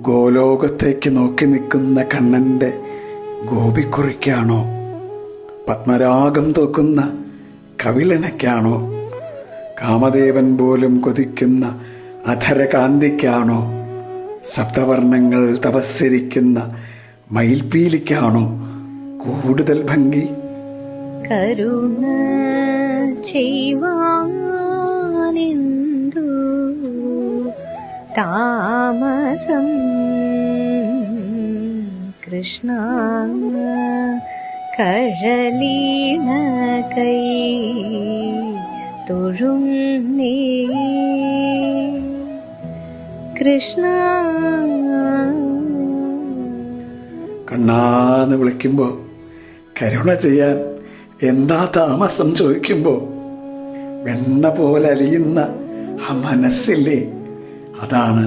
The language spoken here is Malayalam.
ഗോലോകത്തേക്ക് നോക്കി നിൽക്കുന്ന കണ്ണൻ്റെ ഗോപിക്കുറിക്കാണോ? പത്മരാഗം തോക്കുന്ന കവിളിണയ്ക്കാണോ? കാമദേവൻ പോലും കൊതിക്കുന്ന അധരകാന്തിക്കാണോ? സപ്തവർണ്ണങ്ങൾ തപസ്സിരിക്കുന്ന മയിൽപ്പീലിക്കാണോ കൂടുതൽ ഭംഗി? കരുണ ചെയ്വാനെന്തു താമസം കൃഷ്ണ, കഴലീണ കൈ തൊഴുന്നേ കൃഷ്ണ. കണ്ണാന്ന് വിളിക്കുമ്പോൾ കരുണ ചെയ്യാൻ എന്താ താമസം ചോദിക്കുമ്പോൾ വെണ്ണ പോലെ അലിയുന്ന ആ മനസ്സില്ലേ, അതാണ്